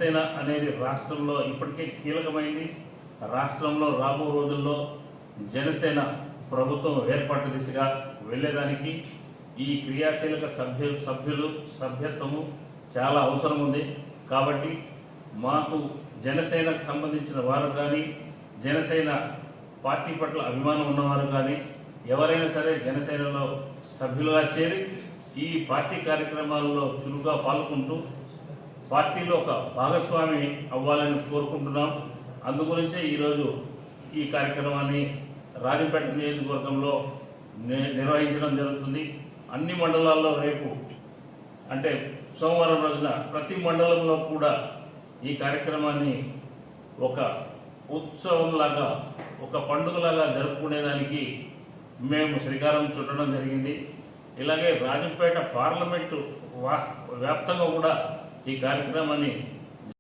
జనసేన అనేది రాష్ట్రంలో ఇప్పటికే కీలకమైంది. రాష్ట్రంలో రాబో రోజుల్లో జనసేన ప్రభుత్వం ఏర్పాటు దిశగా వెళ్ళేదానికి ఈ క్రియాశీలక సభ్యులు సభ్యత్వము చాలా అవసరం ఉంది. కాబట్టి మాకు జనసేనకు సంబంధించిన వారు కానీ, జనసేన పార్టీ పట్ల అభిమానం ఉన్నవారు కానీ ఎవరైనా సరే జనసేనలో సభ్యులుగా చేరి ఈ పార్టీ కార్యక్రమాల్లో చురుగ్గా పాల్గొంటూ పార్టీలో ఒక భాగస్వామి అవ్వాలని కోరుకుంటున్నాం. అందుగురించే ఈరోజు ఈ కార్యక్రమాన్ని రాజంపేట నియోజకవర్గంలో నిర్వహించడం జరుగుతుంది. అన్ని మండలాల్లో రేపు అంటే సోమవారం రోజున ప్రతి మండలంలో కూడా ఈ కార్యక్రమాన్ని ఒక ఉత్సవంలాగా, ఒక పండుగలాగా జరుపుకునేదానికి మేము శ్రీకారం చుట్టడం జరిగింది. ఇలాగే రాజంపేట పార్లమెంటు వ్యాప్తంగా కూడా ఈ కార్యక్రమాన్ని